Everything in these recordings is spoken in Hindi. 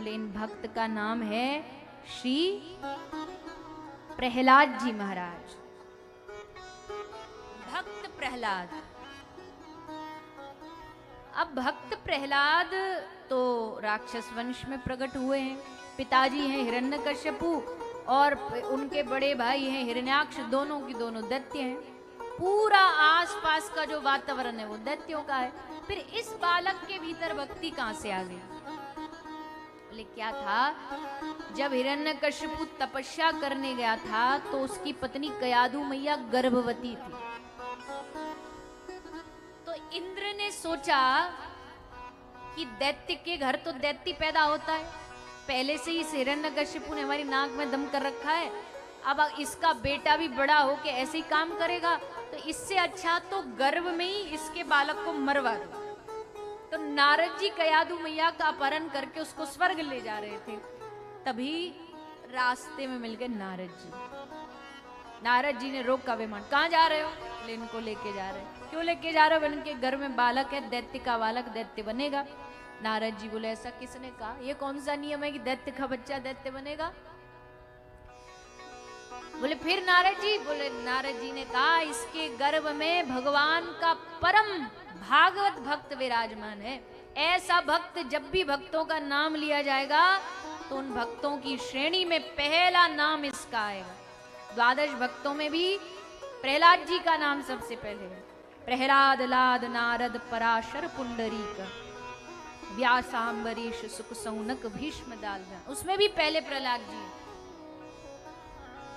बोले इन भक्त का नाम है श्री प्रहलाद जी महाराज। भक्त प्रहलाद। अब भक्त प्रहलाद तो राक्षस वंश में प्रकट हुए हैं। पिताजी हैं हिरण्यकश्यपु और उनके बड़े भाई हैं हिरण्याक्ष, दोनों की दोनों दैत्य हैं। पूरा आसपास का जो वातावरण है वो दैत्यों का है। फिर इस बालक के भीतर भक्ति कहां से आ गई? बोले क्या था, जब हिरण्यकश्यपु तपस्या करने गया था तो उसकी पत्नी कयाधु मैया गर्भवती थी। तो इंद्र ने सोचा कि दैत्य के घर तो दैत्य पैदा होता है, पहले से ही हिरण्यकश्यपु ने हमारी नाक में दम कर रखा है, अब इसका बेटा भी बड़ा हो के ऐसे ही काम करेगा, तो इससे अच्छा तो गर्भ में ही इसके बालक को मरवा दो। तो नारद जी कयाधु मैया का अपहरण करके उसको स्वर्ग ले जा रहे थे, तभी रास्ते में मिल गए नारद जी। नारद जी ने रोका विमान, कहाँ जा रहे हो? इनको लेके जा रहे हैं। क्यों लेके जा रहे हो? इनके घर में बालक है, दैत्य का बालक दैत्य बनेगा। नारद जी बोले ऐसा किसने कहा? ये कौन सा नियम है कि दैत्य का बच्चा दैत्य बनेगा? बोले फिर नारद जी? बोले नारद जी ने कहा इसके गर्भ में भगवान का परम भागवत भक्त विराजमान है। ऐसा भक्त जब भी भक्तों का नाम लिया जाएगा तो उन भक्तों की श्रेणी में पहला नाम इसका आएगा। 12 भक्तों में भी प्रहलाद जी का नाम सबसे पहले है। प्रहलाद लाद नारद पराशर पुंडरीक व्यासांबरीश सुख सौनक भीष्म दालगा, उसमें भी पहले प्रहलाद जी।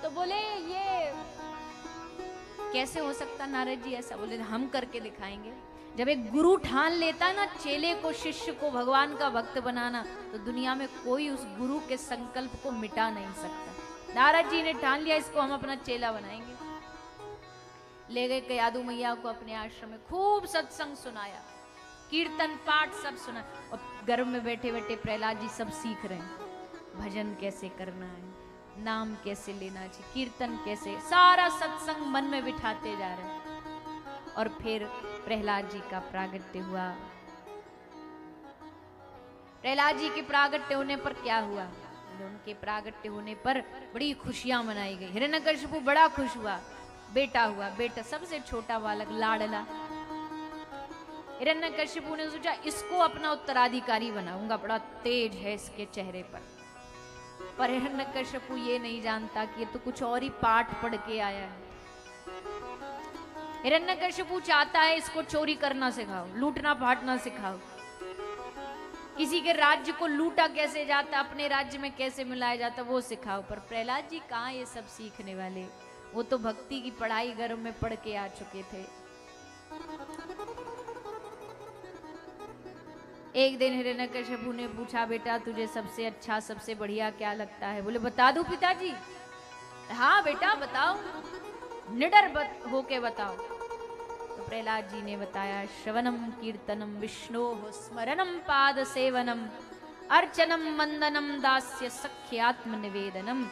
तो बोले ये कैसे हो सकता नारद जी ऐसा? बोले हम करके दिखाएंगे। जब एक गुरु ठान लेता है ना चेले को, शिष्य को भगवान का भक्त बनाना, तो दुनिया में कोई उस गुरु के संकल्प को मिटा नहीं सकता। नारद जी ने ठान लिया इसको हम अपना चेला बनाएंगे। ले गए कयाधु मैया को अपने आश्रम में, खूब सत्संग सुनाया, कीर्तन पाठ सब सुना, और गर्भ में बैठे बैठे प्रहलाद जी सब सीख रहे हैं। भजन कैसे करना है, नाम कैसे लेना चाहिए, कीर्तन कैसे, सारा सत्संग मन में बिठाते जा रहे हैं। और फिर प्रहलाद जी का प्रागट्य हुआ। प्रहलाद जी के प्रागट्य होने पर क्या हुआ? उनके प्रागट्य होने पर बड़ी खुशियां मनाई गई। हिरण्यकश्यपु बड़ा खुश हुआ, बेटा हुआ, बेटा सबसे छोटा बालक लाडला। हिरण्यकश्यपु ने सोचा इसको अपना उत्तराधिकारी बनाऊंगा, बड़ा तेज है इसके चेहरे पर हिरण्यकश्यपु ये नहीं जानता कि ये तो कुछ और ही पाठ पढ़ के आया है। हिरण्यकश्यपु चाहता है इसको चोरी करना सिखाओ, लूटना पाटना सिखाओ, किसी के राज्य को लूटा कैसे जाता, अपने राज्य में कैसे मिलाया जाता वो सिखाओ। पर प्रहलाद जी कहाँ ये सब सीखने वाले, वो तो भक्ति की पढ़ाई गर्भ में पढ़ के आ चुके थे। एक दिन हिरण्यकश्यपु ने पूछा बेटा तुझे सबसे अच्छा सबसे बढ़िया क्या लगता है? बोले बता दूं पिताजी? हाँ बेटा बताओ, निडर होके बताओ। तो प्रहलाद जी ने बताया श्रवणम कीर्तनम विष्णु स्मरणम पाद सेवनम अर्चनम मंदनम दास्य सख्यात्म निवेदनम।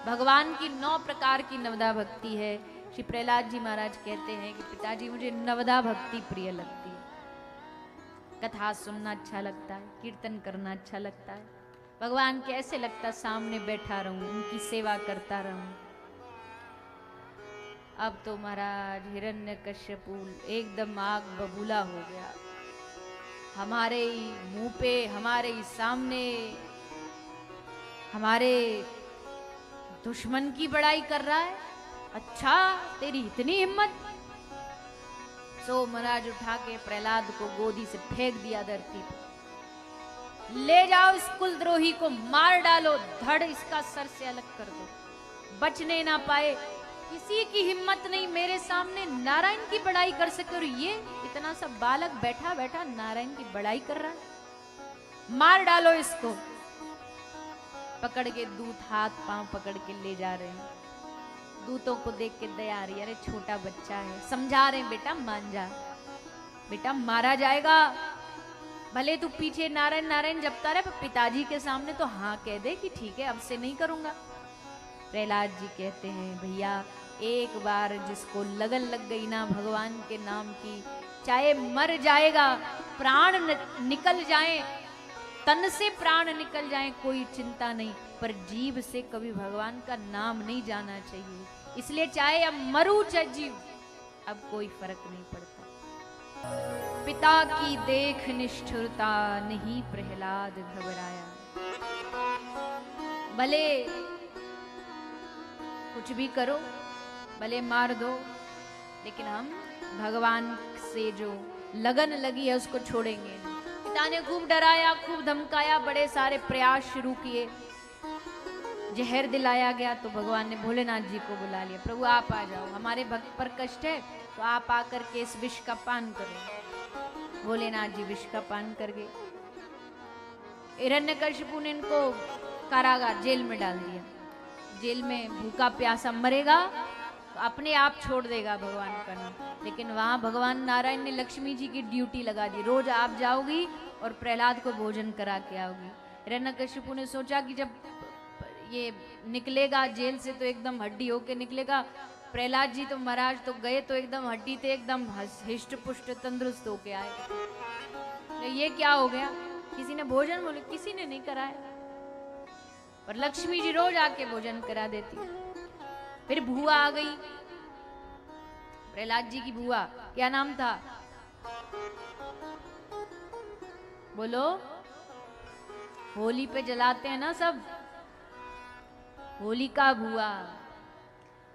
भगवान की 9 प्रकार की नवदा भक्ति है। श्री प्रहलाद जी महाराज कहते हैं कि पिताजी मुझे नवदा भक्ति प्रिय लगती है, कथा सुनना अच्छा लगता है, कीर्तन करना अच्छा लगता है, भगवान कैसे लगता सामने बैठा रहूं, उनकी सेवा करता रहूं। अब तो महाराज हिरण्यकश्यपु एकदम आग बबूला हो गया, हमारे ही मुंह पे, हमारे ही सामने हमारे दुश्मन की बड़ाई कर रहा है। अच्छा तेरी इतनी हिम्मत? सो महाराज उठा के प्रहलाद को गोदी से फेंक दिया धरती पर। ले जाओ इस कुलद्रोही को, मार डालो, धड़ इसका सर से अलग कर दो, बचने ना पाए। किसी की हिम्मत नहीं मेरे सामने नारायण की बड़ाई कर सके, और ये इतना सा बालक बैठा बैठा नारायण की बड़ाई कर रहा है, मार डालो इसको। पकड़ के दूत हाथ पांव पकड़ के ले जा रहे हैं। दूतों को देख के दया आ रही है, अरे छोटा बच्चा है, समझा रहे हैं बेटा मान जा, बेटा मारा जाएगा, भले तू पीछे नारायण नारायण जपता रहे, पर पिताजी के सामने तो हाँ कह दे कि ठीक है अब से नहीं करूंगा। प्रहलाद जी कहते हैं भैया एक बार जिसको लगन लग गई ना भगवान के नाम की, चाहे मर जाएगा, प्राण निकल जाए तन से प्राण निकल जाए कोई चिंता नहीं, पर जीव से कभी भगवान का नाम नहीं जाना चाहिए। इसलिए चाहे अब मरू चाहे जीव, अब कोई फर्क नहीं पड़ता। पिता की देख निष्ठुरता, नहीं प्रहलाद घबराया। भले कुछ भी करो, भले मार दो, लेकिन हम भगवान से जो लगन लगी है उसको छोड़ेंगे नहीं। पिता ने खूब डराया, खूब धमकाया, बड़े सारे प्रयास शुरू किए। जहर दिलाया गया तो भगवान ने भोलेनाथ जी को बुला लिया, प्रभु आप आ जाओ, हमारे भक्त पर कष्ट है तो आप आकर के इस विष का पान करो। भोलेनाथ जी विष का पान कर गए। हिरण्यकशिपु ने इनको कारागार जेल में डाल दिया। जेल में भूखा प्यासा मरेगा तो अपने आप छोड़ देगा भगवान का नाम, लेकिन वहां भगवान नारायण ने लक्ष्मी जी की ड्यूटी लगा दी, रोज आप जाओगी और प्रहलाद को भोजन करा के आओगी। हिरण्यकशिपु ने सोचा कि जब ये निकलेगा जेल से तो एकदम हड्डी होके निकलेगा, प्रहलाद जी तो महाराज तो गए तो एकदम हड्डी थे, एकदम हिष्ट पुष्ट तंदुरुस्त होके आए। तो ये क्या हो गया, किसी ने भोजन बोले, किसी ने नहीं कराया, और लक्ष्मी जी रोज आके भोजन करा देती। फिर बुआ आ गई, प्रहलाद जी की बुआ, क्या नाम था बोलो? होली पे जलाते हैं ना सब, होलिका बुआ।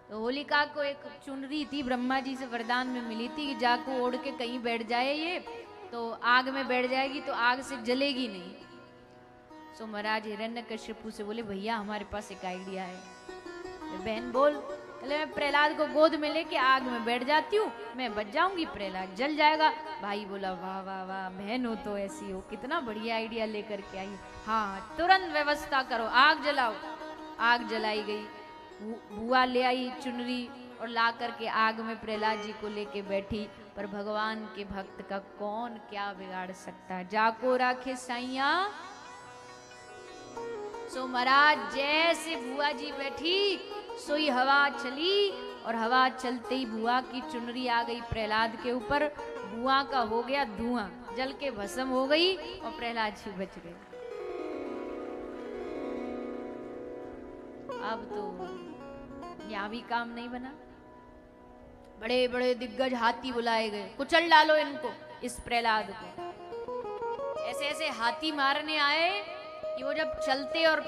तो होलिका को एक चुनरी थी, ब्रह्मा जी से वरदान में मिली थी कि जाको ओढ़ के कहीं बैठ जाए ये तो आग में बैठ जाएगी तो आग से जलेगी नहीं। सो महाराज हिरण्यकशिपु से बोले, भैया हमारे पास एक आइडिया है। तो बहन बोल, बोले मैं प्रहलाद को गोद में लेके आग में बैठ जाती हूँ, मैं बच जाऊंगी, प्रहलाद जल जाएगा। भाई बोला, वाह वाह वाह, बहन हो तो ऐसी हो, कितना बढ़िया आइडिया लेकर के आई। हाँ तुरंत व्यवस्था करो, आग जलाओ। आग जलाई गई, बुआ ले आई चुनरी और ला करके आग में प्रहलाद जी को लेके बैठी। पर भगवान के भक्त का कौन क्या बिगाड़ सकता, जाको राखे साइया। सो महाराज जैसे बुआ जी बैठी सोई हवा चली, और हवा चलते ही बुआ की चुनरी आ गई प्रहलाद के ऊपर। बुआ का हो गया धुआं, जल के भस्म हो गई और प्रहलाद जी बच गए। अब तो यहाँ भी काम नहीं बना, बड़े बड़े दिग्गज हाथी बुलाए गए, कुचल डालो इनको, इस प्रहलाद को। ऐसे ऐसे हाथी मारने आए कि वो जब चलते और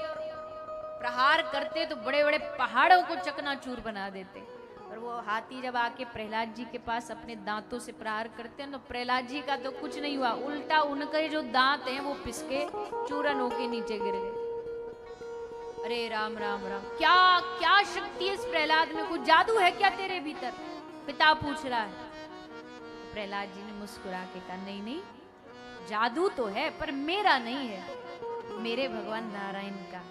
प्रहार करते तो बड़े बड़े पहाड़ों को चकनाचूर बना देते। और वो हाथी जब आके प्रहलाद जी के पास अपने दांतों से प्रहार करते हैं तो प्रहलाद जी का तो कुछ नहीं हुआ, उल्टा उनके जो दांत हैं वो पिसके चूरन होके नीचे गिर गए। अरे राम राम राम, क्या क्या शक्ति है इस प्रहलाद में, कुछ जादू है क्या तेरे भीतर? पिता पूछ रहा है। प्रहलाद जी ने मुस्कुरा के कहा, नहीं नहीं, जादू तो है पर मेरा नहीं है, मेरे भगवान नारायण का।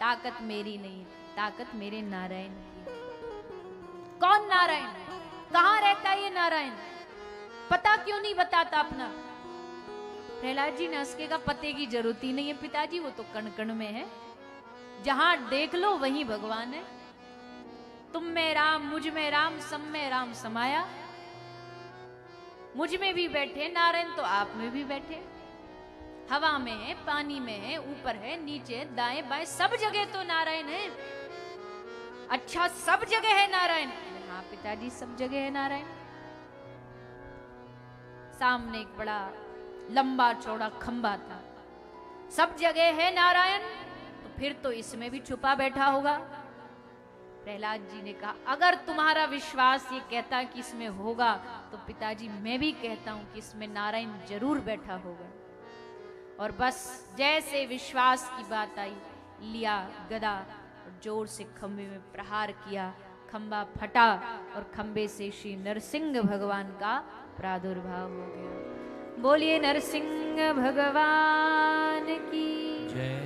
ताकत मेरी नहीं, ताकत मेरे नारायण की। कौन नारायण? कहाँ रहता है ये नारायण? पता क्यों नहीं बताता अपना? प्रहलाद जी ने हंस के कहा, पते की जरूरत ही नहीं है पिताजी, वो तो कण कण में है, जहां देख लो वहीं भगवान है। तुम में राम, मुझ में राम, सब में राम समाया। मुझ में भी बैठे नारायण तो आप में भी बैठे, हवा में है, पानी में है, ऊपर है, नीचे, दाएं बाएं, सब जगह तो नारायण है। अच्छा सब जगह है नारायण? हाँ पिताजी सब जगह है नारायण। सामने एक बड़ा लंबा चौड़ा खंबा था, सब जगह है नारायण, तो फिर तो इसमें भी छुपा बैठा होगा। प्रहलाद जी ने कहा, अगर तुम्हारा विश्वास ये कहता है कि इसमें होगा तो पिताजी मैं भी कहता हूं कि इसमें नारायण जरूर बैठा होगा। और बस जैसे विश्वास की बात आई, लिया गदा और जोर से खंबे में प्रहार किया, खंबा फटा और खंबे से श्री नरसिंह भगवान का प्रादुर्भाव हो गया। बोलिए नरसिंह भगवान की जय।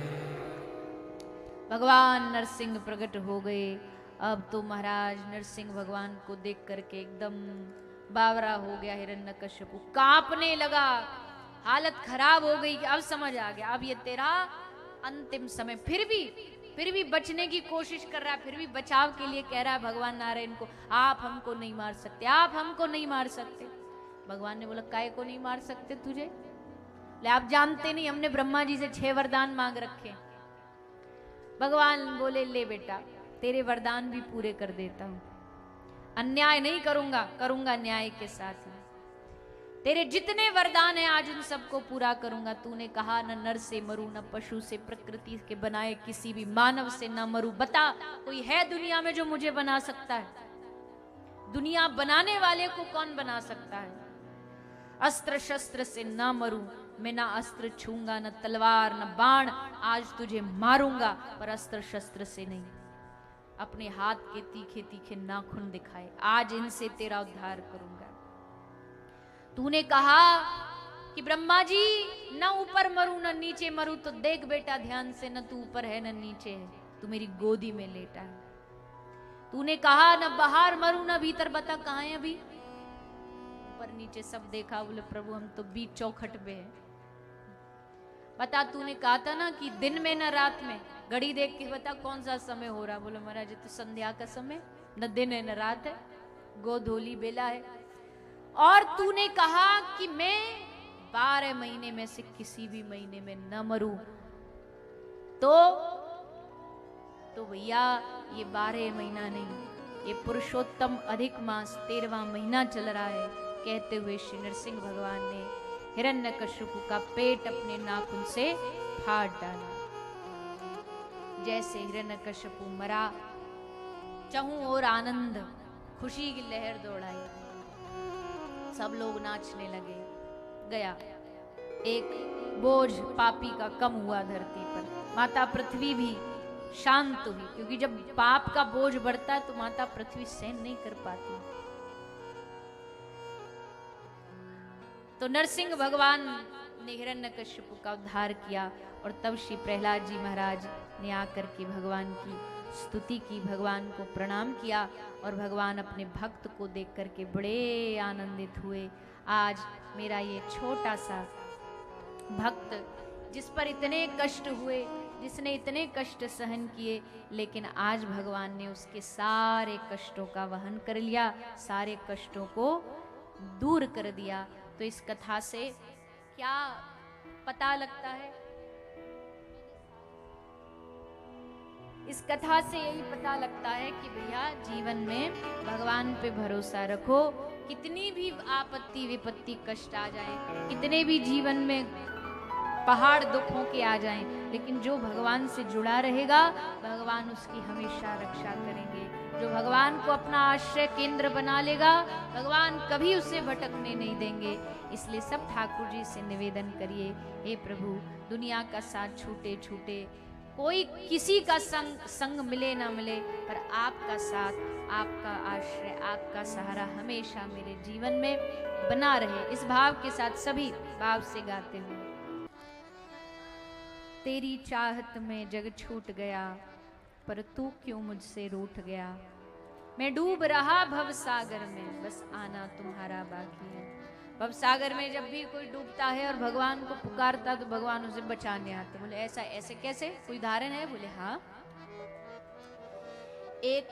भगवान नरसिंह प्रकट हो गए। अब तो महाराज नरसिंह भगवान को देख करके एकदम बावरा हो गया हिरण्यकशिपु, कांपने लगा, हालत खराब हो गई कि अब समझ आ गया, अब ये तेरा अंतिम समय। फिर भी बचने की कोशिश कर रहा है, फिर भी बचाव के लिए कह रहा है भगवान नारायण को, आप हमको नहीं मार सकते, आप हमको नहीं मार सकते। भगवान ने बोला, काय को नहीं मार सकते तुझे? ले आप जानते नहीं, हमने ब्रह्मा जी से 6 वरदान मांग रखे। भगवान बोले ले बेटा, तेरे वरदान भी पूरे कर देता हूं, अन्याय नहीं करूंगा, करूंगा न्याय के साथ ही। तेरे जितने वरदान हैं आज उन सबको पूरा करूंगा। तूने कहा न नर से मरू, न पशु से, प्रकृति के बनाए किसी भी मानव से न मरू। बता कोई है दुनिया में जो मुझे बना सकता है? दुनिया बनाने वाले को कौन बना सकता है? अस्त्र शस्त्र से ना मरूं, मैं ना अस्त्र छूंगा, न तलवार न बाण, आज तुझे मारूंगा पर अस्त्र शस्त्र से नहीं। अपने हाथ के तीखे तीखे नाखून दिखाए, आज इनसे तेरा उद्धार करूंगा। तूने कहा कि ब्रह्मा जी न ऊपर मरूं न नीचे मरूं, तो देख बेटा ध्यान से, न तू ऊपर है न नीचे है, तू मेरी गोदी में लेटा है। तूने कहा न बाहर मरूं न भीतर, बता कहां है अभी? ऊपर नीचे सब देखा, बोले प्रभु हम तो बीच चौखट पे हैं। बता तूने कहा था ना कि दिन में न रात में, घड़ी देख के बता कौन सा समय हो रहा? बोले महाराज तो संध्या का समय, न दिन है न रात है, गोधूली बेला है। और तूने कहा कि मैं 12 महीने में से किसी भी महीने में न मरूं, तो भैया ये 12 महीना नहीं, ये पुरुषोत्तम अधिक मास 13वां महीना चल रहा है। कहते हुए श्री नरसिंह भगवान ने हिरण्यकशिपु का पेट अपने नाखून से फाड़ डाला। जैसे हिरण्यकशिपु मरा, चहु और आनंद खुशी की लहर दौड़ाई, सब लोग नाचने लगे। गया एक बोझ पापी का कम हुआ धरती पर। माता पृथ्वी भी शांत हुई, क्योंकि जब पाप का बोझ बढ़ता है तो माता पृथ्वी सहन नहीं कर पाती। तो नरसिंह भगवान ने हिरण्यकशिपु का उद्धार किया, और तब श्री प्रहलाद जी महाराज ने आकर के भगवान की स्तुति की, भगवान को प्रणाम किया, और भगवान अपने भक्त को देख करके बड़े आनंदित हुए। आज मेरा ये छोटा सा भक्त, जिस पर इतने कष्ट हुए, जिसने इतने कष्ट सहन किए, लेकिन आज भगवान ने उसके सारे कष्टों का वहन कर लिया, सारे कष्टों को दूर कर दिया। तो इस कथा से क्या पता लगता है? इस कथा से यही पता लगता है कि भैया जीवन में भगवान पे भरोसा रखो। कितनी भी आपत्ति विपत्ति कष्ट आ जाए, कितने भी जीवन में पहाड़ दुखों के आ जाएं, लेकिन जो भगवान से जुड़ा रहेगा भगवान उसकी हमेशा रक्षा करेंगे। जो भगवान को अपना आश्रय केंद्र बना लेगा भगवान कभी उसे भटकने नहीं देंगे। इसलिए सब ठाकुर जी से निवेदन करिए, हे प्रभु दुनिया का साथ छूटे छूटे, कोई किसी का संग मिले ना मिले, पर आपका साथ, आपका आश्रय, आपका सहारा हमेशा मेरे जीवन में बना रहे। इस भाव के साथ सभी भाव से गाते हुए। तेरी चाहत में जग छूट गया, पर तू क्यों मुझसे रूठ गया। मैं डूब रहा भव सागर में, बस आना तुम्हारा बाकी है। भव सागर में जब भी कोई डूबता है और भगवान को पुकारता तो भगवान उसे बचाने आते। बोले ऐसा ऐसे कैसे, कोई उदाहरण है? बोले हाँ, एक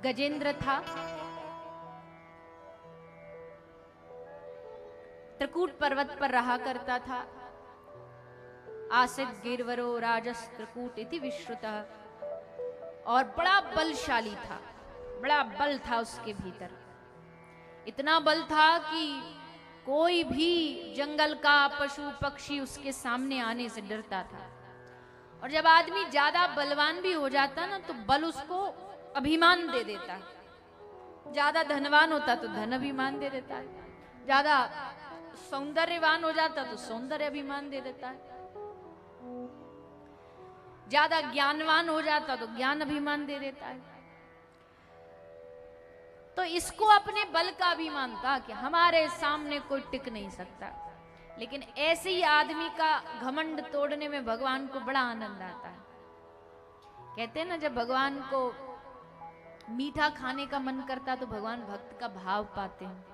गजेंद्र था, त्रिकूट पर्वत पर रहा करता था। आसित गिरवरो राजस त्रिकूट इति विश्रुतः, और बड़ा बलशाली था, बड़ा बल था उसके भीतर। इतना बल था कि कोई भी जंगल का पशु पक्षी उसके सामने आने से डरता था। और जब आदमी ज्यादा बलवान भी हो जाता ना तो बल उसको अभिमान दे देता है। ज्यादा धनवान होता तो धन अभिमान दे देता है, ज्यादा सौंदर्यवान हो जाता तो सौंदर्य अभिमान दे देता है, ज्यादा ज्ञानवान हो जाता तो ज्ञान अभिमान दे देता है। तो इसको अपने बल का अभिमान था कि हमारे सामने कोई टिक नहीं सकता। लेकिन ऐसे ही आदमी का घमंड तोड़ने में भगवान को बड़ा आनंद आता है। कहते हैं ना, जब भगवान को मीठा खाने का मन करता तो भगवान भक्त का भाव पाते हैं,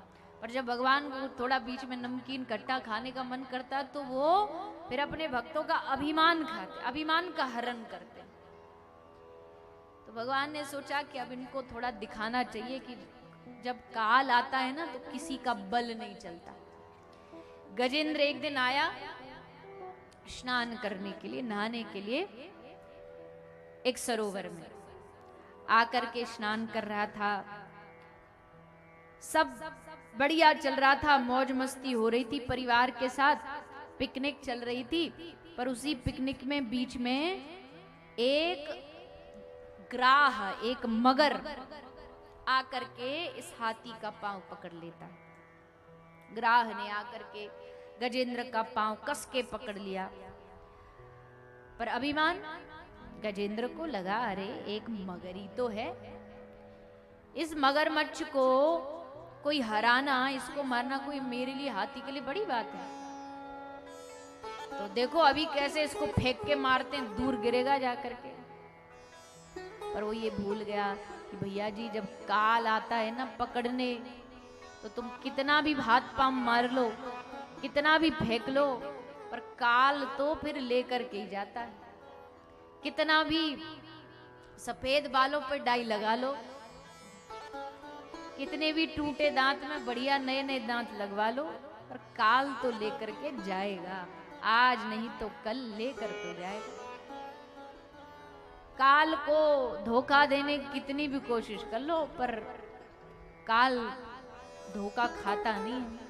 और जब भगवान को थोड़ा बीच में नमकीन खट्टा खाने का मन करता तो वो फिर अपने भक्तों का अभिमान खाते, अभिमान का हरण करते। तो भगवान ने सोचा कि अब इनको थोड़ा दिखाना चाहिए कि जब काल आता है ना तो किसी का बल नहीं चलता, गजेंद्र एक दिन आया स्नान करने के लिए, नहाने के लिए एक सरोवर में आकर के स्नान कर रहा था। सब बढ़िया चल रहा था, मौज मस्ती हो रही थी, परिवार के साथ पिकनिक चल रही थी। पर उसी पिकनिक में बीच में एक ग्राह, एक मगर आकर के इस हाथी का पांव पकड़ लेता है। ग्राह ने आकर के गजेंद्र का पांव कस के पकड़ लिया। पर अभिमान गजेंद्र को लगा, अरे एक मगर ही तो है, इस मगरमच्छ को कोई हराना, इसको मारना कोई मेरे लिए, हाथी के लिए बड़ी बात है। तो देखो अभी कैसे इसको फेंक के मारते हैं, दूर गिरेगा जाकर के। पर वो ये भूल गया कि भैया जी जब काल आता है ना पकड़ने, तो तुम कितना भी हाथ पांव मार लो, कितना भी फेंक लो, पर काल तो फिर लेकर के ही जाता है। कितना भी सफेद बालों पर डाई लगा लो, कितने भी टूटे दांत में बढ़िया नए नए दांत लगवा लो, पर काल तो लेकर के जाएगा। आज नहीं तो कल लेकर तो जाएगा। काल को धोखा देने की कितनी भी कोशिश कर लो, पर काल धोखा खाता नहीं है।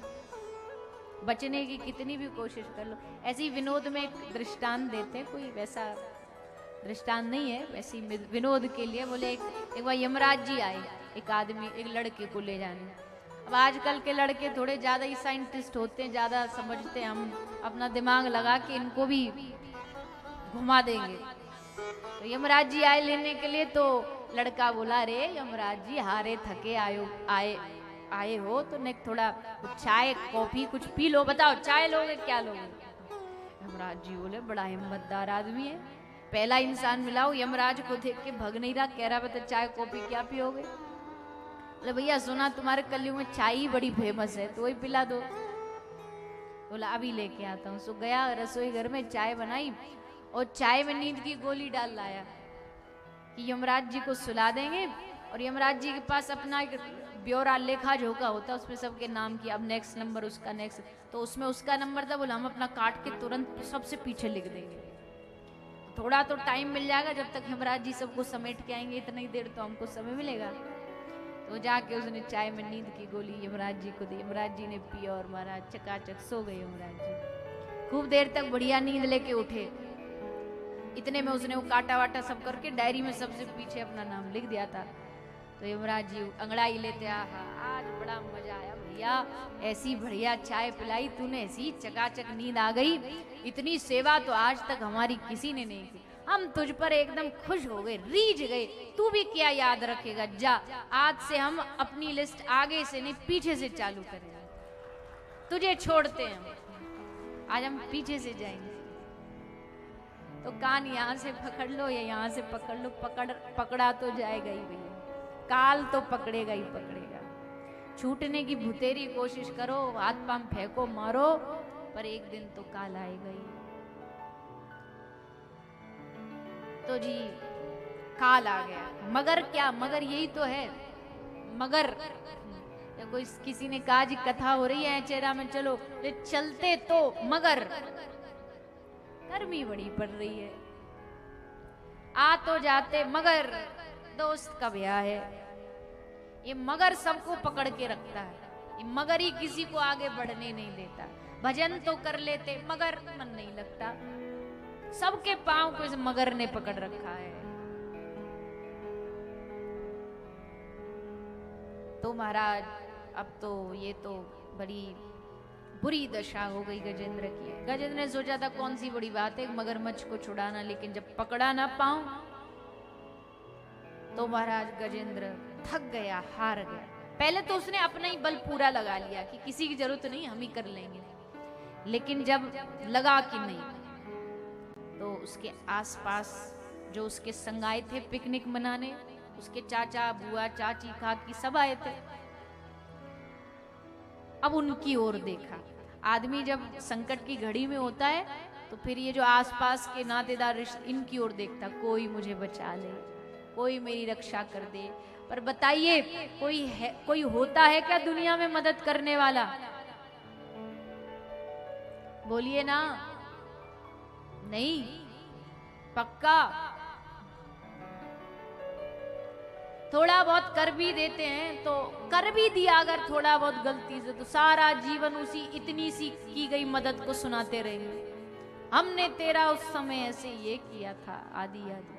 बचने की कितनी भी कोशिश कर लो। ऐसी विनोद में एक दृष्टांत देते हैं, कोई वैसा दृष्टांत नहीं है, वैसी विनोद के लिए बोले एक बार यमराज जी आए एक आदमी, एक लड़के को ले जाने। अब आजकल के लड़के थोड़े ज्यादा ही साइंटिस्ट होते हैं, ज्यादा समझते हैं, हम अपना दिमाग लगा के इनको भी घुमा देंगे। तो यमराज जी आए लेने के लिए, तो लड़का बोला, अरे यमराज जी हारे थके आए हो तो ने थोड़ा चाय कॉफी कुछ पी लो, बताओ चाय लोगे क्या लोगे? यमराज जी बोले, बड़ा हिम्मतदार आदमी है, पहला इंसान मिला हो यमराज को देख के भग नहीं रहा, कह रहा बता चाय कॉफी क्या पियोगे? बोले भैया सुना तुम्हारे कलयुग में चाय ही बड़ी फेमस है, तो वही पिला दो। बोला अभी लेके आता हूँ। सो गया रसोई घर में, चाय बनाई और चाय में नींद की गोली डाल लाया कि यमराज जी को सुला देंगे। और यमराज जी के पास अपना एक ब्यौरा लेखा जोखा होता है, उसमें सबके नाम की, अब नेक्स्ट नंबर उसका नेक्स्ट, तो उसमें उसका नंबर था। बोला हम अपना काट के तुरंत सबसे पीछे लिख देंगे, थोड़ा तो टाइम मिल जाएगा, जब तक यमराज जी सबको समेट के आएंगे इतनी देर तो हमको समय मिलेगा। तो जाके उसने चाय में नींद की गोली यमराज जी को दी। यमराज जी ने पी और महाराज चकाचक सो गए यमराज जी। खूब देर तक बढ़िया नींद लेके उठे। इतने में उसने वो काटा वाटा सब करके डायरी में सबसे पीछे अपना नाम लिख दिया था। तो यमराज जी अंगड़ाई लेते, आहा आज बड़ा मजा आया भैया, ऐसी बढ़िया चाय पिलाई तूने, ऐसी चकाचक नींद आ गई, इतनी सेवा तो आज तक हमारी किसी ने नहीं की, हम तुझ पर एकदम खुश हो गए, रीझ गए, तू भी क्या याद रखेगा, जा आज से हम अपनी लिस्ट आगे से नहीं पीछे से चालू करेंगे, तुझे छोड़ते हैं, आज हम पीछे से जाएंगे। तो कान यहाँ से पकड़ लो या यहाँ से पकड़ लो, पकड़ा तो जाएगा ही भैया, काल तो पकड़ेगा ही पकड़ेगा। छूटने की भुतेरी कोशिश करो, हाथ पांव फेंको मारो, पर एक दिन तो काल आएगा ही। तो जी काल आ गया। मगर क्या, मगर यही तो है मगर। कोई किसी ने कहा जी कथा हो रही है चेहरा में, चलो चलते तो मगर गर्मी बड़ी पड़ रही है, आ तो जाते मगर दोस्त का ब्याह है। ये मगर सबको पकड़ के रखता है, ये मगर ही किसी को आगे बढ़ने नहीं देता। भजन तो कर लेते मगर मन नहीं लगता, सबके पांव को इस मगर ने पकड़ रखा है। तो महाराज अब तो ये तो बड़ी बुरी दशा हो गई गजेंद्र की। गजेंद्र ने सोचा था कौन सी बड़ी बात है मगरमच्छ को छुड़ाना, लेकिन जब पकड़ा ना पाऊं तो महाराज गजेंद्र थक गया, हार गया। पहले तो उसने अपना ही बल पूरा लगा लिया कि किसी की जरूरत नहीं, हम ही कर लेंगे, लेकिन जब लगा कि नहीं, तो उसके आसपास जो उसके संग आए थे पिकनिक मनाने, उसके चाचा बुआ चाची काकी सब आए थे। अब उनकी ओर देखा। आदमी जब संकट की घड़ी में होता है तो फिर ये जो आसपास के नातेदार रिश्ते, इनकी ओर देखता, कोई मुझे बचा ले, कोई मेरी रक्षा कर दे। पर बताइए कोई होता है क्या दुनिया में मदद करने वाला? बोलिए ना, नहीं, पक्का। थोड़ा बहुत कर भी देते हैं तो कर भी दिया अगर थोड़ा बहुत गलती से, तो सारा जीवन उसी इतनी सी की गई मदद को सुनाते रहेंगे, हमने तेरा उस समय ऐसे ये किया था, आदि आदि।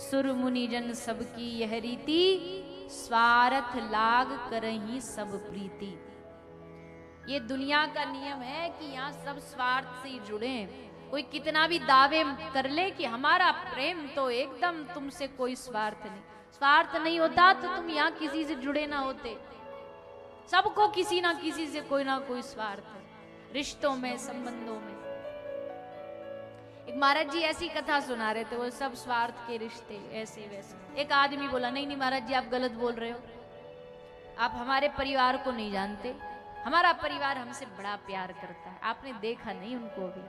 सुर मुनि जन सबकी यह रीति, स्वार्थ लाग करही सब प्रीति। ये दुनिया का नियम है कि यहाँ सब स्वार्थ से ही जुड़े हैं। कोई कितना भी दावे कर ले कि हमारा प्रेम तो एकदम, तुमसे कोई स्वार्थ नहीं, स्वार्थ नहीं होता तो तुम यहाँ किसी से जुड़े ना होते। सबको किसी ना किसी से कोई ना कोई स्वार्थ है, रिश्तों में, संबंधों में। एक महाराज जी ऐसी कथा सुना रहे थे, वो सब स्वार्थ के रिश्ते ऐसे वैसे। एक आदमी बोला, नहीं नहीं महाराज जी आप गलत बोल रहे हो, आप हमारे परिवार को नहीं जानते, हमारा परिवार हमसे बड़ा प्यार करता है, आपने देखा नहीं उनको भी।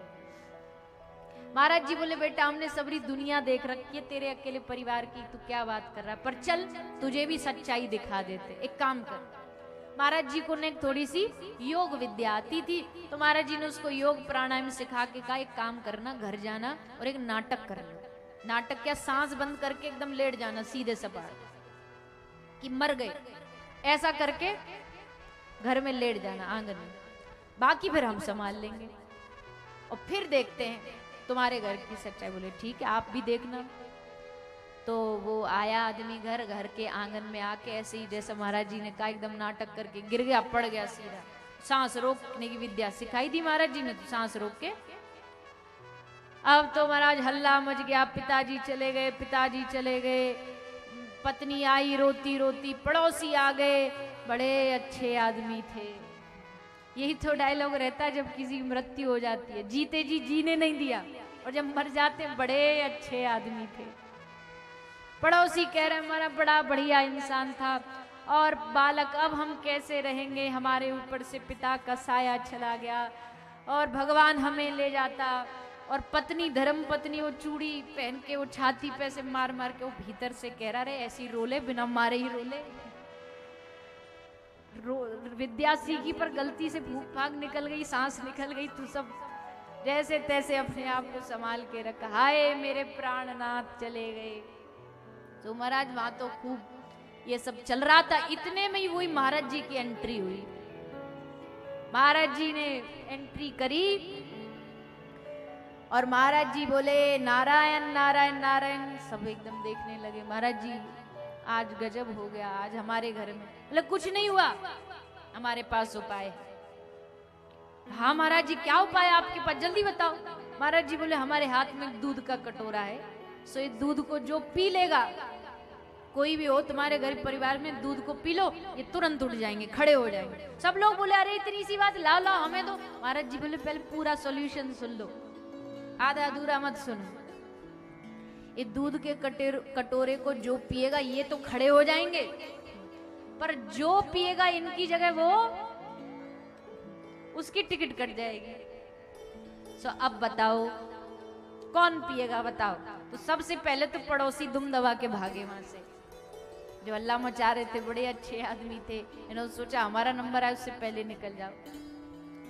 महाराज जी बोले, बेटा हमने सबरी दुनिया देख रखी है, तेरे अकेले परिवार की तू क्या बात कर रहा है, पर चल तुझे भी सच्चाई दिखा देते। एक काम कर, महाराज जी को ने थोड़ी सी योग विद्या आती थी, तो महाराज जी ने उसको योग प्राणायाम सिखा के कहा, एक काम करना, घर जाना और एक नाटक करना। नाटक क्या, सांस बंद करके एकदम लेट जाना सीधे सपाट कि मर गए, ऐसा करके घर में लेट जाना आंगन में, बाकी फिर हम संभाल लेंगे और फिर देखते हैं तुम्हारे घर की सच्चाई। बोले ठीक है आप भी देखना। तो वो आया आदमी घर, घर के आंगन में आके ऐसे ही जैसे महाराज जी ने कहा एकदम नाटक करके गिर गया, पड़ गया सीधा। सांस रोकने की विद्या सिखाई थी महाराज जी ने, तो सांस रोक के। अब तो महाराज हल्ला मच गया, पिताजी चले गए, पिताजी चले गए, पत्नी आई रोती रोती, पड़ोसी आ गए, बड़े अच्छे आदमी थे। यही तो डायलॉग रहता है जब किसी की मृत्यु हो जाती है, जीते जी जीने नहीं दिया, और जब मर जाते बड़े अच्छे आदमी थे। पड़ोसी कह रहे हमारा बड़ा बढ़िया इंसान था, और बालक अब हम कैसे रहेंगे, हमारे ऊपर से पिता का साया चला गया और भगवान हमें ले जाता। और पत्नी, धर्म पत्नी, वो चूड़ी पहन के वो छाती पे से मार मार के वो भीतर से कह रहा, रे ऐसी रोले, बिना मारे ही रोले। विद्या सीखी पर गलती से भूख भाग निकल गई, सांस निकल गई, तू सब जैसे तैसे अपने आप को संभाल के रखा। हाय मेरे प्राणनाथ चले गए। तो महाराज वहां तो खूब ये सब चल रहा था, इतने में ही वही महाराज जी की एंट्री हुई। महाराज जी ने एंट्री करी और महाराज जी बोले, नारायण नारायण नारायण। सब एकदम देखने लगे, महाराज जी आज गजब हो गया, आज हमारे घर में। बोले कुछ नहीं हुआ, हमारे पास उपाय है। हाँ महाराज जी क्या उपाय आपके पास, जल्दी बताओ। महाराज जी बोले, हमारे हाथ में दूध का कटोरा है, सो इस दूध को जो पी लेगा, कोई भी हो तुम्हारे घर परिवार में, दूध को पी लो, ये तुरंत उठ जाएंगे, खड़े हो जाएंगे। सब लोग बोले, अरे इतनी सी बात, लाओ लाओ हमें दो। महाराज जी बोले, पहले पूरा सॉल्यूशन सुन लो, आधा अधूरा मत सुनो। ये दूध के कटोरे को जो पिएगा ये तो खड़े हो जाएंगे, पर जो पिएगा इनकी जगह वो, उसकी टिकट कट जाएगी। सो अब बताओ कौन पिएगा, बताओ। तो सबसे पहले तो पड़ोसी दुम दबा के भागे वहां से, जो अल्लाह मचा रहे थे, बड़े अच्छे आदमी थे। इन्होंने सोचा हमारा नंबर आए, उससे पहले निकल जाओ।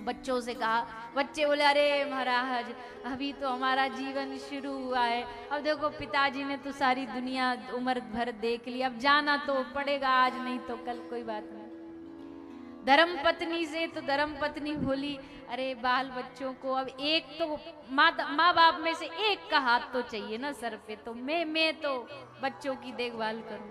बच्चों से कहा, बच्चे बोले, अरे महाराज अभी तो हमारा जीवन शुरू हुआ है, अब देखो पिताजी ने तो सारी दुनिया उम्र भर देख ली, अब जाना तो पड़ेगा, आज नहीं तो कल, कोई बात नहीं। धर्म पत्नी से तो धर्म पत्नी बोली, अरे बाल बच्चों को अब एक तो माँ बाप में से एक का हाथ तो चाहिए ना सर पे, तो मैं तो बच्चों की देखभाल करूं।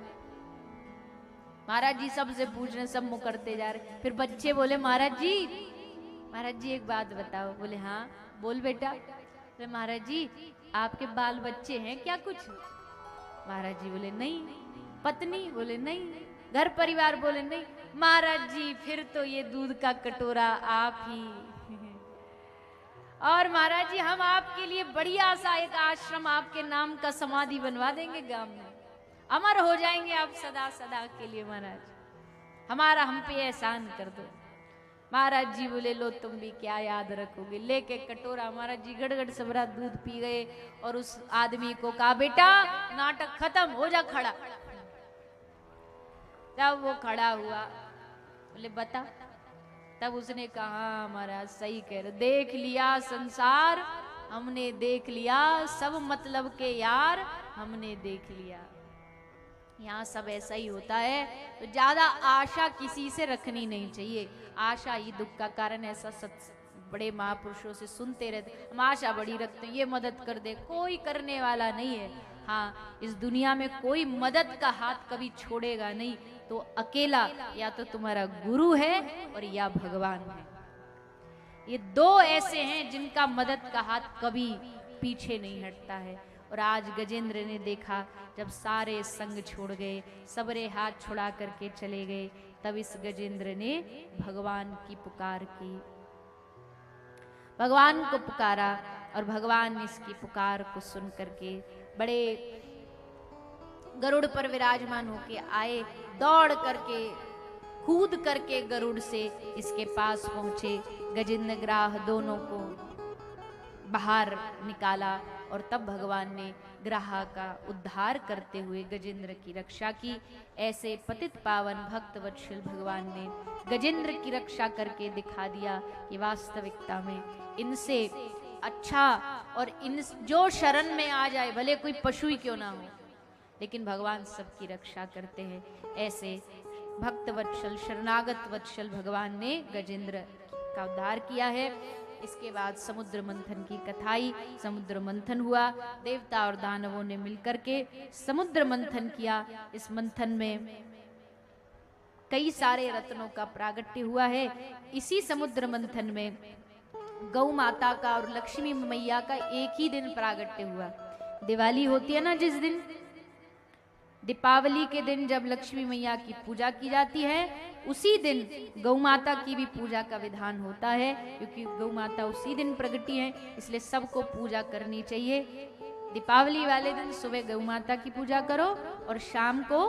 महाराज जी सबसे पूछ रहे, सब मुकरते जा रहे। फिर बच्चे बोले, महाराज जी एक बात बताओ। बोले हाँ बोल बेटा। बोले महाराज जी आपके बाल बच्चे हैं क्या कुछ? महाराज जी बोले नहीं। पत्नी? बोले नहीं। घर परिवार? बोले नहीं। महाराज जी फिर तो ये दूध का कटोरा आप ही। और महाराज जी हम आपके लिए बढ़िया सा एक आश्रम, आपके नाम का समाधि बनवा देंगे गांव में, अमर हो जाएंगे आप सदा सदा के लिए। महाराज हमारा हम पे एहसान कर दो। महाराज जी बोले लो तुम भी क्या याद रखोगे। लेके कटोरा महाराज जी गड़गड़ सबरा दूध पी गए और उस आदमी को कहा बेटा नाटक खत्म, हो जा खड़ा। जब वो खड़ा हुआ बोले बता तब उसने कहा महाराज सही कह रहे, देख लिया संसार हमने, देख लिया सब मतलब के यार हमने देख लिया। यहाँ सब ऐसा ही होता है, तो ज्यादा आशा किसी से रखनी नहीं चाहिए। आशा ही दुख का कारण। ऐसा बड़े महापुरुषों से सुनते रहते, हम आशा बड़ी रखते हैं, ये मदद कर दे, कोई करने वाला नहीं है। हाँ, इस दुनिया में कोई मदद का हाथ कभी छोड़ेगा नहीं, तो अकेला या तो तुम्हारा गुरु है और या भगवान है। ये दो ऐसे हैं जिनका मदद का हाथ कभी पीछे नहीं हटता है। और आज गजेंद्र ने देखा, जब सारे संग छोड़ गए, सबरे हाथ छुड़ा करके चले गए, तब इस गजेंद्र ने भगवान की पुकार की, भगवान को पुकारा। और भगवान ने इसकी पुकार को सुन करके बड़े गरुड़ पर विराजमान होके आए, दौड़ करके कूद करके गरुड़ से इसके पास पहुंचे, गजेंद्र ग्राह दोनों को बाहर निकाला। और तब भगवान ने ग्राह का उद्धार करते हुए गजेंद्र की रक्षा की। ऐसे पतित पावन भक्त वत्सल भगवान ने गजेंद्र की रक्षा करके दिखा दिया कि वास्तविकता में इनसे अच्छा और इन जो शरण में आ जाए, भले कोई पशु ही क्यों ना हो, लेकिन भगवान सबकी रक्षा करते हैं। ऐसे भक्त वत्सल शरणागत वत्सल भगवान ने गजेंद्र का उद्धार किया है। इसके बाद समुद्र मंथन की कथाई, समुद्र मंथन हुआ, देवता और दानवों ने मिलकर के समुद्र मंथन किया। इस मंथन में कई सारे रत्नों का प्रागट्य हुआ है। इसी समुद्र मंथन में गौ माता का और लक्ष्मी मैया का एक ही दिन प्रागट्य हुआ। दिवाली होती है ना जिस दिन, दीपावली के दिन जब लक्ष्मी मैया की पूजा की जाती है, उसी दिन गौ माता की भी पूजा का विधान होता है, क्योंकि गौ माता उसी दिन प्रगटी है, इसलिए सबको पूजा करनी चाहिए। दीपावली वाले दिन सुबह गौ माता की पूजा करो और शाम को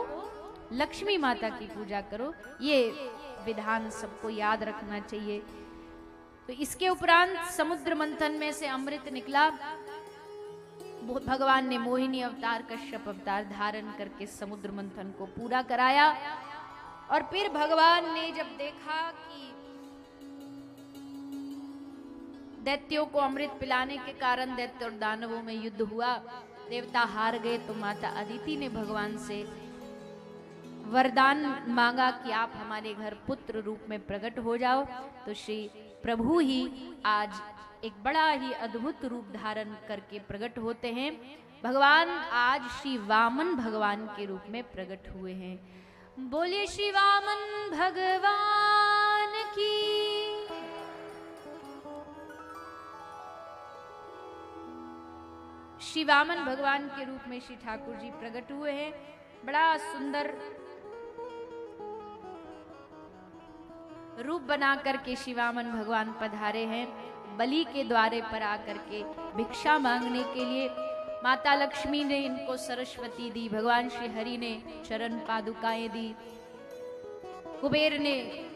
लक्ष्मी माता की पूजा करो, ये विधान सबको याद रखना चाहिए। तो इसके उपरांत समुद्र मंथन में से अमृत निकला। भगवान ने मोहिनी अवतार, कश्यप अवतार धारण करके समुद्र मंथन को पूरा कराया। और फिर भगवान ने जब देखा कि दैत्यों को अमृत पिलाने के कारण दैत्य और दानवों में युद्ध हुआ, देवता हार गए, तो माता अदिति ने भगवान से वरदान मांगा कि आप हमारे घर पुत्र रूप में प्रकट हो जाओ। तो श्री प्रभु ही आज एक बड़ा ही अद्भुत रूप धारण करके प्रकट होते हैं। भगवान आज श्री वामन भगवान के रूप में प्रकट हुए हैं। बोलिए श्री वामन भगवान की। श्री वामन भगवान के रूप में श्री ठाकुर जी प्रकट हुए हैं। बड़ा सुंदर रूप बना करके श्री वामन भगवान पधारे हैं। बलि के द्वारे पर आकर के भिक्षा मांगने के लिए माता लक्ष्मी ने इनको सरस्वती दी, भगवान श्री हरि ने चरण पादुकाएं दी, कुबेर ने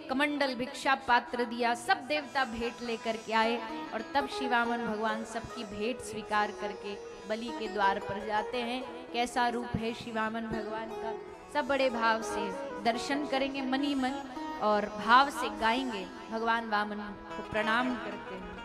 कमंडल भिक्षा पात्र दिया, सब देवता भेंट लेकर के आए। और तब श्री वामन भगवान सबकी भेंट स्वीकार करके बलि के द्वार पर जाते हैं। कैसा रूप है श्री वामन भगवान का, सब बड़े भाव से दर्शन करेंगे, मनी मन और भाव से गाएंगे, भगवान वामन को प्रणाम करते हैं।